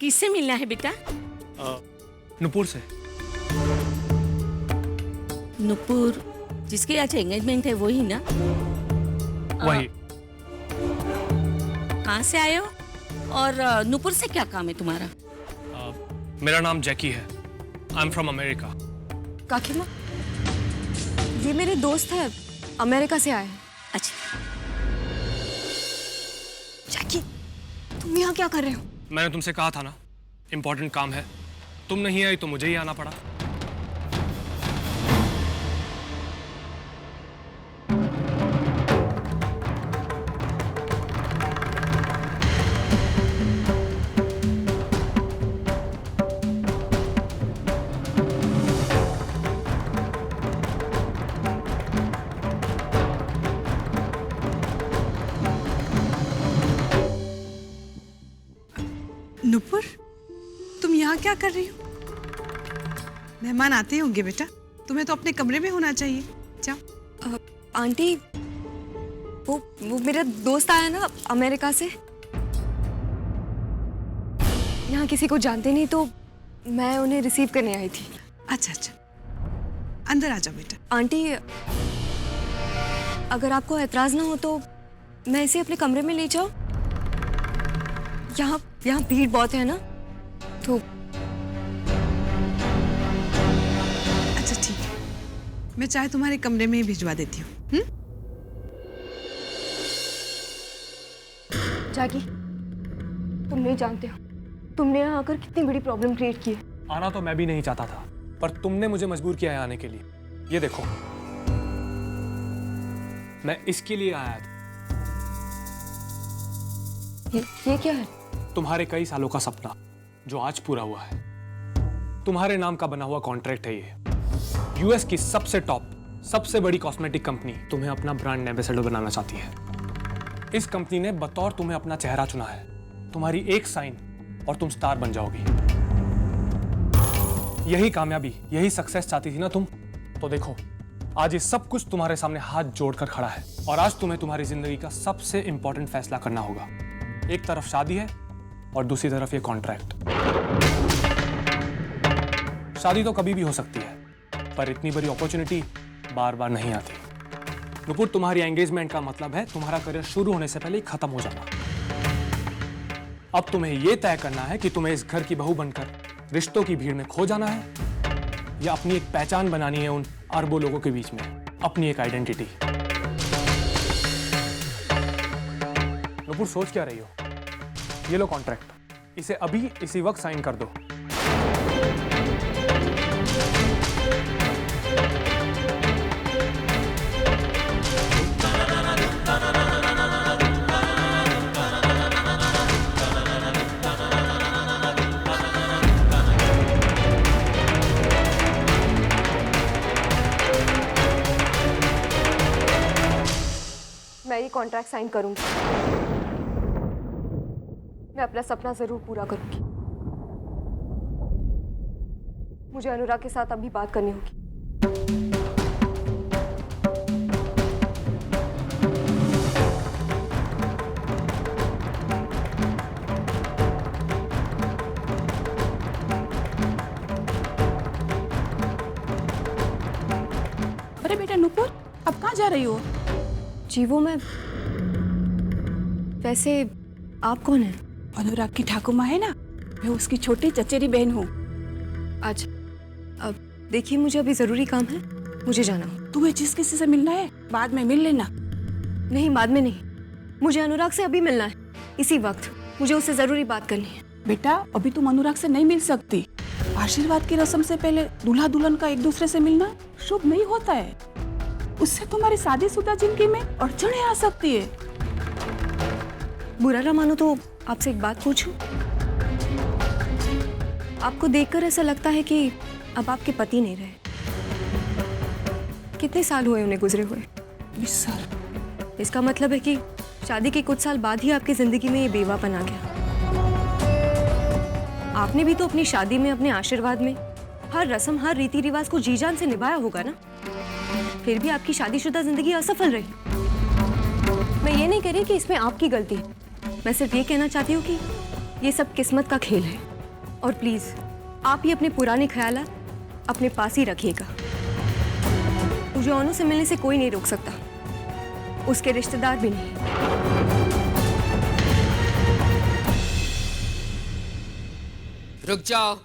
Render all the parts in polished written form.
किससे मिलना है बेटा? नुपुर से। नुपुर जिसके आज एंगेजमेंट है वही ना? वही। कहाँ से आए हो और नुपुर से क्या काम है तुम्हारा? मेरा नाम जैकी है। I am from America. काकीमा, ये मेरे दोस्त है, अमेरिका से आए हैं। अच्छा, जैकी, तुम यहाँ क्या कर रहे हो? मैंने तुमसे कहा था ना, इम्पोर्टेंट काम है। तुम नहीं आई तो मुझे ही आना पड़ा। नुपुर, तुम यहाँ क्या कर रही हो? मेहमान आते होंगे बेटा, तुम्हें तो अपने कमरे में होना चाहिए। जाओ। आंटी, वो मेरा दोस्त आया ना अमेरिका से। यहाँ किसी को जानते नहीं तो मैं उन्हें रिसीव करने आई थी। अच्छा अच्छा, अंदर आ जाओ बेटा। आंटी, अगर आपको एतराज ना हो तो मैं इसे अपने कमरे में ले जाऊं? यहाँ भीड़ बहुत है ना, तो अच्छा ठीक है, मैं चाहे तुम्हारे कमरे में ही भिजवा देती हूँ। जैकी, तुम नहीं जानते हो तुमने यहाँ आकर कितनी बड़ी प्रॉब्लम क्रिएट की है। आना तो मैं भी नहीं चाहता था, पर तुमने मुझे मजबूर किया है आने के लिए। ये देखो, मैं इसके लिए आया था। ये क्या है? तुम्हारे कई सालों का सपना जो आज पूरा हुआ है। तुम्हारे नाम का बना हुआ कॉन्ट्रैक्ट है ये। यूएस की सबसे टॉप, सबसे बड़ी कॉस्मेटिक कंपनी तुम्हें अपना ब्रांड एम्बेसडर बनाना चाहती है। इस कंपनी ने बतौर तुम्हें अपना चेहरा चुना है। तुम्हारी एक साइन और तुम स्टार बन जाओगी। यही कामयाबी, यही सक्सेस चाहती थी ना तुम? तो देखो, आज ये सब कुछ तुम्हारे सामने हाथ जोड़कर खड़ा है। और आज तुम्हें तुम्हारी जिंदगी का सबसे इंपॉर्टेंट फैसला करना होगा। एक तरफ शादी है और दूसरी तरफ ये कॉन्ट्रैक्ट। शादी तो कभी भी हो सकती है, पर इतनी बड़ी अपॉर्चुनिटी बार बार नहीं आती। नुपुर, तुम्हारी एंगेजमेंट का मतलब है तुम्हारा करियर शुरू होने से पहले ही खत्म हो जाना। अब तुम्हें यह तय करना है कि तुम्हें इस घर की बहू बनकर रिश्तों की भीड़ में खो जाना है, या अपनी एक पहचान बनानी है उन अरबों लोगों के बीच में, अपनी एक आइडेंटिटी। नुपुर, सोच क्या रही हो? ये लो कॉन्ट्रैक्ट, इसे अभी इसी वक्त साइन कर दो। मैं ये कॉन्ट्रैक्ट साइन करूंगी। मैं अपना सपना जरूर पूरा करूंगी। मुझे अनुराग के साथ अभी बात करनी होगी। अरे बेटा नुपुर, अब कहाँ जा रही हो? जी वो मैं, वैसे आप कौन हैं? अनुराग की ठाकुर माँ है ना, मैं उसकी छोटी चचेरी बहन हूँ। आज अब देखिए, मुझे अभी जरूरी काम है, मुझे जाना हो। तुम्हें जिस किसी से मिलना है बाद में मिल लेना। नहीं, बाद में नहीं, मुझे अनुराग से अभी मिलना है, इसी वक्त। मुझे उससे जरूरी बात करनी है। बेटा, अभी तुम अनुराग से नहीं मिल सकती। आशीर्वाद की रस्म से पहले दूल्हा दुल्हन का एक दूसरे से मिलना शुभ नहीं होता है। उससे तुम्हारी शादीशुदा जिंदगी में अड़चनें आ सकती है। बुरा ना मानो तो आपसे एक बात पूछूं? आपको देखकर ऐसा लगता है कि अब आपके पति नहीं रहे। कितने साल हुए उन्हें गुजरे हुए? 20 साल। इसका मतलब है कि शादी के कुछ साल बाद ही आपकी जिंदगी में ये बेवापन आ गया। आपने भी तो अपनी शादी में, अपने आशीर्वाद में हर रस्म, हर रीति रिवाज को जी जान से निभाया होगा ना? फिर भी आपकी शादीशुदा जिंदगी असफल रही। मैं ये नहीं कह रही कि इसमें आपकी गलती है, मैं सिर्फ ये कहना चाहती हूँ कि ये सब किस्मत का खेल है। और प्लीज आप ये अपने पुराने ख्यालात अपने पास ही रखिएगा। मुझे अनु से मिलने से कोई नहीं रोक सकता, उसके रिश्तेदार भी नहीं। रुक जाओ।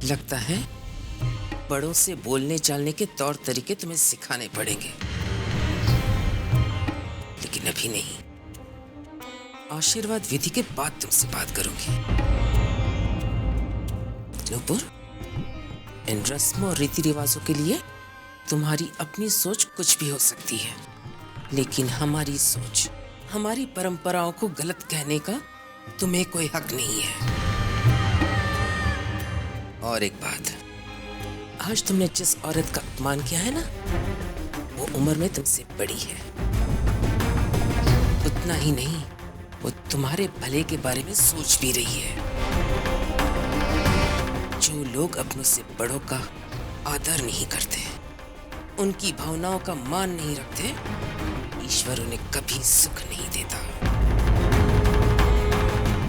लगता है बड़ों से बोलने चालने के तौर तरीके तुम्हें सिखाने पड़ेंगे, लेकिन अभी नहीं। आशीर्वाद विधि के बाद तुमसे बात करूंगी। नूपुर, इन रस्मों और रीति रिवाजों के लिए तुम्हारी अपनी सोच कुछ भी हो सकती है, लेकिन हमारी सोच, हमारी परंपराओं को गलत कहने का तुम्हें कोई हक नहीं है। और एक बात, आज तुमने जिस औरत का अपमान किया है ना, वो उम्र में तुमसे बड़ी है। उतना ही नहीं, वो तुम्हारे भले के बारे में सोच भी रही है। जो लोग अपनों से बड़ों का आदर नहीं करते, उनकी भावनाओं का मान नहीं रखते, ईश्वर उन्हें कभी सुख नहीं देता।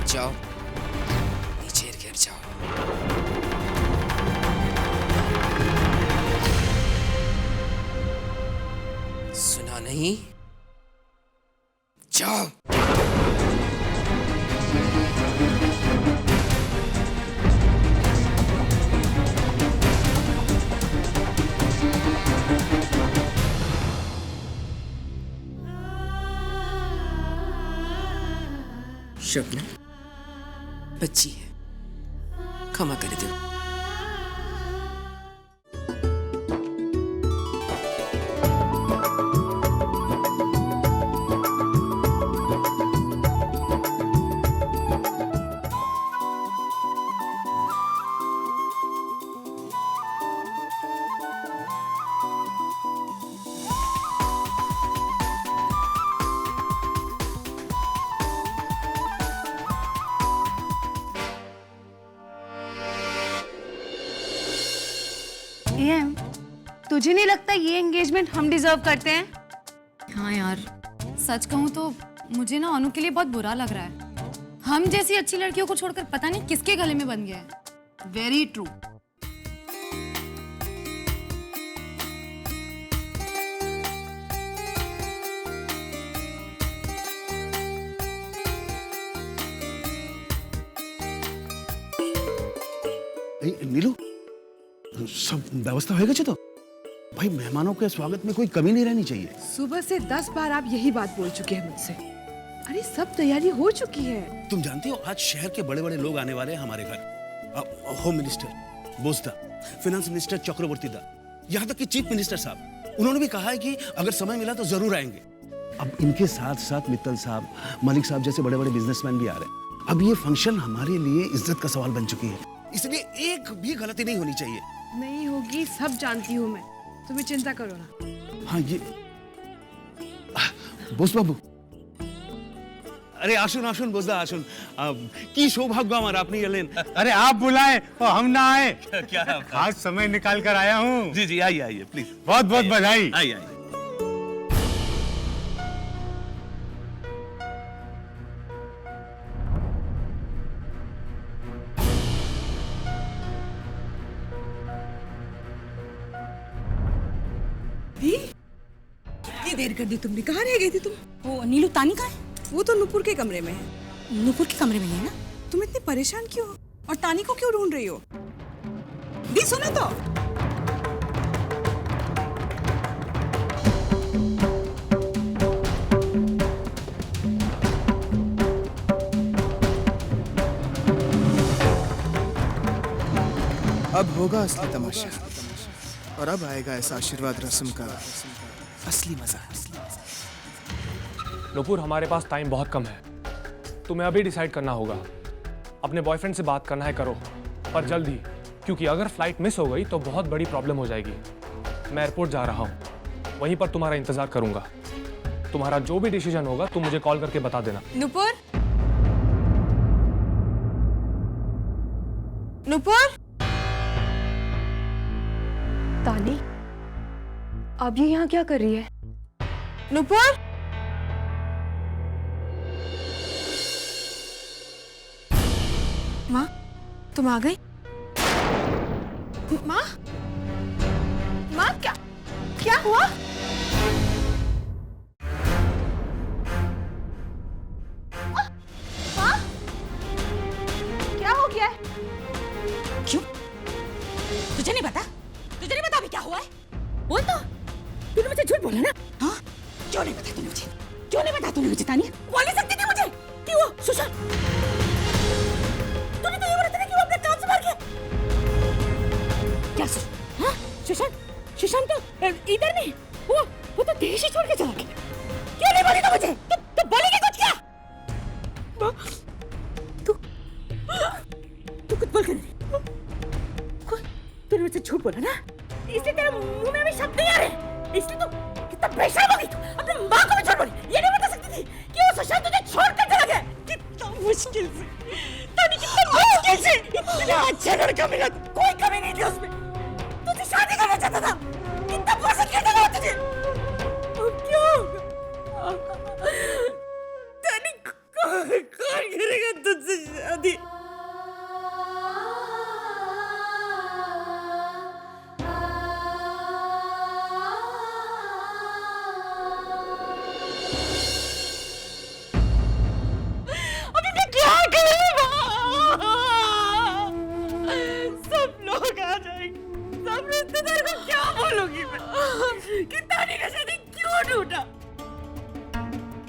जाओ, नीचे गिर जाओ। सुना नहीं? जाओ। शबनम बच्ची है, क्षमा कर दो। एम, तुझे नहीं लगता ये एंगेजमेंट हम डिजर्व करते हैं? हाँ यार, सच कहूँ तो मुझे ना अनु के लिए बहुत बुरा लग रहा है। हम जैसी अच्छी लड़कियों को छोड़कर पता नहीं किसके गले में बन गया है। Very true. नीलू, सब व्यवस्था होएगा तो भाई, मेहमानों के स्वागत में कोई कमी नहीं रहनी चाहिए। सुबह से 10 बार आप यही बात बोल चुके हैं मुझसे। अरे सब तैयारी हो चुकी है। तुम जानती हो आज शहर के बड़े बड़े लोग आने वाले हैं हमारे घर। होम मिनिस्टर बोसदा, फाइनेंस मिनिस्टर चक्रवर्ती दा, यहाँ तक कि चीफ मिनिस्टर साहब, उन्होंने भी कहा है कि अगर समय मिला तो जरूर आएंगे। अब इनके साथ साथ मित्तल साहब, मलिक साहब जैसे बड़े बड़े बिजनेसमैन भी आ रहे हैं। अब ये फंक्शन हमारे लिए इज्जत का सवाल बन चुकी है, इसलिए एक भी गलती नहीं होनी चाहिए। नहीं होगी, सब जानती हूँ मैं, तुम्हें चिंता करो ना। हाँ ये बोस बाबू, अरे आशुन आशुन बोसदा आशुन, की सौभाग्य हमारा अपनी एलेन। अरे आप बुलाए और हम ना आए, क्या खास समय निकाल कर आया हूँ। जी जी, आइए आइए प्लीज। बहुत बहुत बधाई। आइए आइए। कितनी देर कर दी तुमने, कहाँ रह गई थी तुम? वो नीलू, तानी कहाँ है? वो तो नुपुर के कमरे में है। नुपुर के कमरे में है ना? तुम इतनी परेशान क्यों हो? और तानी को क्यों ढूंढ रही हो? दी सुनो तो। अब होगा असली तमाशा, और अब आएगा ऐसा आशीर्वाद रस्म का असली मजा। नूपुर, हमारे पास टाइम बहुत कम है, तुम्हें अभी डिसाइड करना होगा। अपने बॉयफ्रेंड से बात करना है करो, पर जल्द ही, क्योंकि अगर फ्लाइट मिस हो गई तो बहुत बड़ी प्रॉब्लम हो जाएगी। मैं एयरपोर्ट जा रहा हूँ, वहीं पर तुम्हारा इंतजार करूंगा। तुम्हारा जो भी डिसीजन होगा तुम मुझे कॉल करके बता देना। नुपुर, नुपुर, तानी, अब ये यहाँ क्या कर रही है? नुपुर, माँ, तुम आ गई? माँ, माँ, क्या क्या हुआ? माँ, क्या हो गया है? क्यों? तुझे नहीं पता? तुझे नहीं पता अभी क्या हुआ है? बोल तो। तूने मुझे झूठ बोला ना? हाँ? क्यों नहीं पता तूने मुझे? क्यों नहीं पता तूने मुझे तानिया? बोल नहीं सकती थी मुझे? क्यों? सुशांत, तूने तो ये बोला था ना कि वो अपने काम से भाग गया। क्या सुशांत? हाँ? सुशांत तो इधर नहीं। वो तो देश ही छोड़ के चला गया। क्यों नहीं बोली तो मुझे? तू बोलेगी कुछ क्या? तू कुछ बोल कर नहीं। तूने मुझसे झूठ बोला ना, इसलिए तेरे मुंह में भी शब्द नहीं आ रहे। इसलिए तू कितना बेशर्म हो गई। तू अपने माँ को भी छोड़ बोली। ये नहीं बता सकती थी कि वो सुशांत तुझे छोड़ कर चला गया। कितना मुश्किल से, तानी, कितना मुश्किल से इतना अच्छा लड़का मिला। कोई कमी नहीं थी उसमें। तुझे शादी करना चाहता था। कितना पसंद करता था तुझे। अब क्या होगा? तानी, कौन करेगा तुझसे शादी? कि तानी का शादी क्यों टूटा?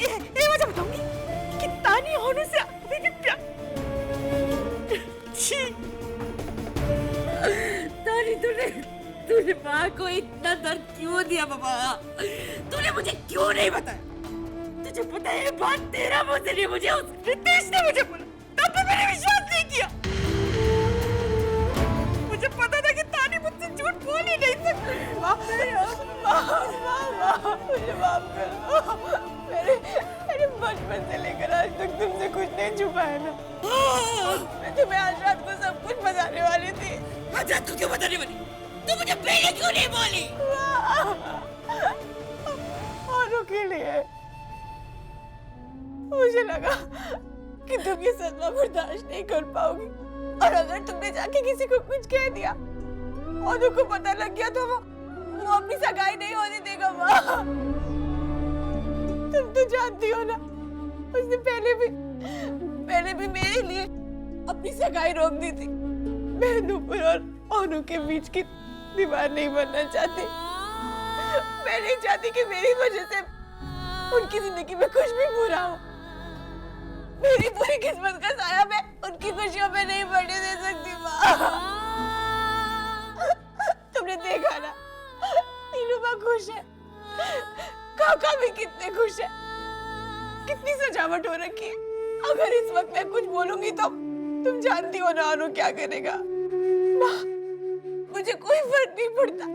ये वजह बताऊंगी कि तानी होने से अभी भी प्यार। छी, तानी, तूने माँ को इतना दर्द क्यों दिया बाबा? तूने मुझे क्यों नहीं बताया? तुझे पता है ये बात तेरा मुंह से नहीं, मुझे उस रितेश ने मुझे बोला, तब भी मैंने विश्वास नहीं किया। मुझे पता था कि तानी मुझसे झूठ बोल ही नहीं सकती। मुझे माफ कर दो। मैंने बचपन से लेकर आज तक तुमसे कुछ नहीं छुपाया ना। मैं तुम्हें आज रात को सब कुछ बताने वाली थी। आज रात को क्यों बताने वाली? तुम मुझे पहले क्यों नहीं बोली? औरों के लिए। मुझे लगा कि तुम ये सदमा बर्दाश्त नहीं कर पाओगी, और अगर तुमने जाके किसी को कुछ कह दिया और उनको पता लग गया तो वो अपनी सगाई नहीं होने देगा। माँ, तुम तो जानती हो ना, उसने पहले भी मेरे लिए अपनी सगाई रोक दी थी। मैं नुपुर और अनु के बीच की दीवार नहीं बनना चाहती। मैं नहीं चाहती कि मेरी वजह से उनकी जिंदगी में कुछ भी बुरा हो। मेरी पूरी किस्मत का साया मैं उनकी खुशियों में नहीं बढ़ने दे सकती। माँ, तुमने देखा ना, तीनों माँ खुश है, काका भी कितने खुश है, कितनी सजावट हो रखी है। अगर इस वक्त मैं कुछ बोलूंगी तो तुम जानती हो ना अनु क्या करेगा। माँ, मुझे कोई फर्क नहीं पड़ता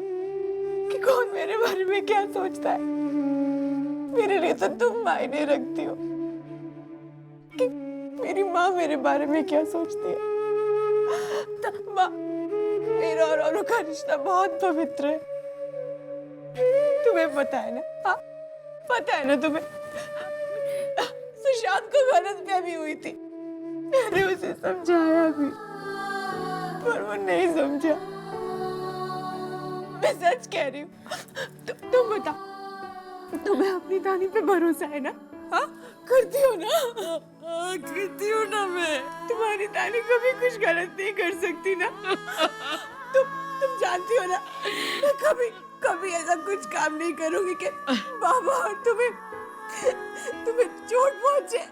कि कौन मेरे बारे में क्या सोचता है। मेरे लिए तो तुम मायने रखती हो कि मेरी माँ मेरे बारे में क्या सोचती है। तो माँ, मेरा और अनु का रिश्ता बहुत पवित्र है। तुम्हें पता है ना? हाँ, पता है ना तुम्हें? सुशांत को गलतफहमी हुई थी। मैंने उसे समझाया भी, पर वो नहीं समझा। मैं सच कह रही हूँ। तुम बता, तुम्हें अपनी तानी पे भरोसा है ना? हाँ, करती हो ना? हाँ, करती हूँ ना मैं। तुम्हारी तानी कभी कुछ गलत नहीं कर सकती ना? तुम जानती हो ना, मैं कभी ऐसा कुछ काम नहीं करूंगी कि बाबा और तुम्हें चोट पहुंचे।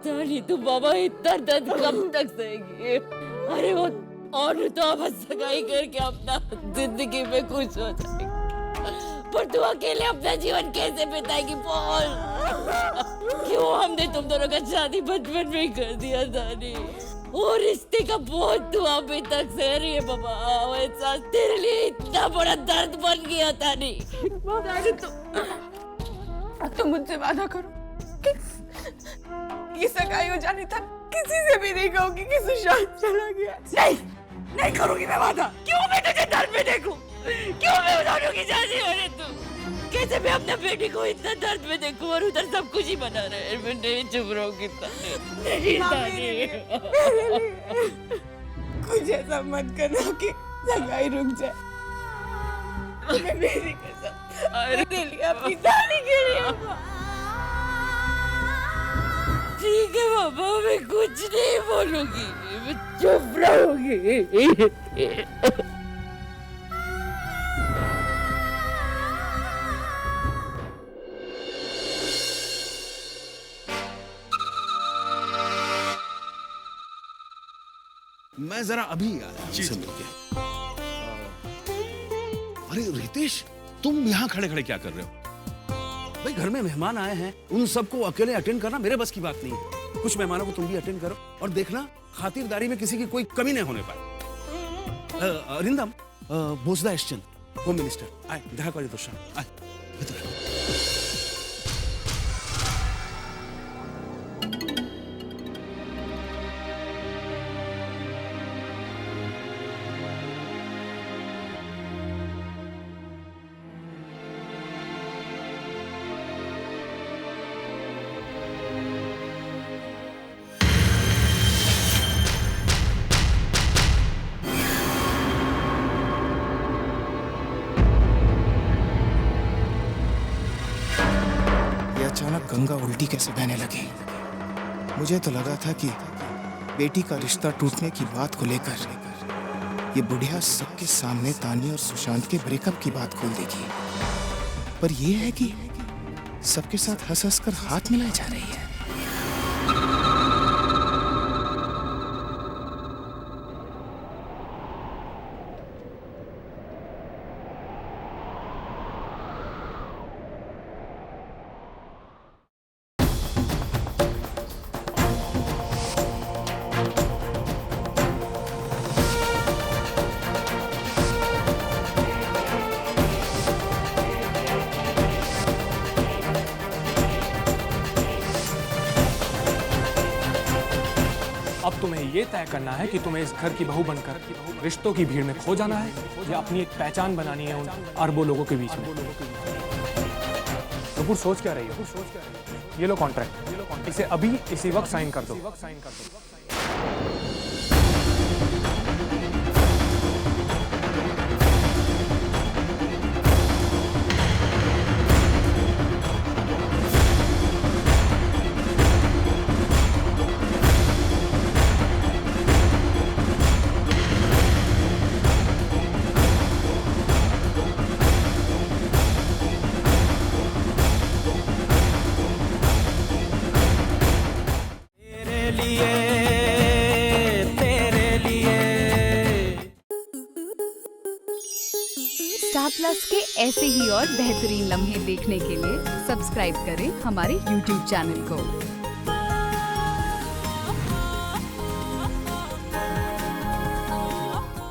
तानी, तुम बाबा इतना दर्द कब तक सहेगी? अरे वो और तो अब सगाई करके अपना जिंदगी में खुश हो जाएगी। पर तू अकेले अपना जीवन कैसे बिताएगी बोल? क्यों हमने तुम दोनों का शादी बचपन में ही कर दिया तानी? वो रिश्ते का बोझ तू अभी तक सह रही है बाबा। वैसा तेरे लिए इतना बड़ा दर्द बन गया तानी। तुम मुझसे वादा करो कि सगाई हो जाने तक किसी से भी नहीं कहूंगी कि सुशांत चला गया। नहीं करूंगी मैं वादा। क्यों मैं तुझे दर्द में देखूं? क्यों मैं उदारों की शादी होने दूं? कैसे मैं अपने बेटी को इतना दर्द में देखूं और उधर सब कुछ ही बना रहे? मैं नहीं चुप रहूंगी नहीं तानी। कुछ ऐसा मत करना कि सगाई रुक जाए। मैं मेरी कसम तेरे लिए अपनी जाने के लिए। ठीक है बाबा, मैं कुछ नहीं बोलूंगी, मैं चुप रहूंगी। मैं जरा अभी आया से मिलके। अरे रितेश, तुम यहाँ खड़े खड़े क्या कर रहे हो? भाई घर में मेहमान आए हैं, उन सबको अकेले अटेंड करना मेरे बस की बात नहीं है। कुछ मेहमानों को तुम भी अटेंड करो और देखना खातिरदारी में किसी की कोई कमी नहीं होने पाए। अरिंदम, बोसदा एसचंद, होम मिनिस्टर आए, देखा करिए दोस्त आए भीतर। अचानक गंगा उल्टी कैसे बहने लगी? मुझे तो लगा था कि बेटी का रिश्ता टूटने की बात को लेकर ये बुढ़िया सबके सामने तानी और सुशांत के ब्रेकअप की बात खोल देगी, पर ये है कि सबके साथ हंस हंस कर हाथ मिलाए जा रही है। अब तुम्हें ये तय करना है कि तुम्हें इस घर की बहू बनकर रिश्तों की भीड़ में खो जाना है या अपनी एक पहचान बनानी है उन अरबों लोगों के बीच में। नुपुर, सोच क्या रही हो? ये लो कॉन्ट्रैक्ट, इसे अभी इसी वक्त साइन कर दो। स्टार प्लस के ऐसे ही और बेहतरीन लम्हे देखने के लिए सब्सक्राइब करें हमारे YouTube चैनल को।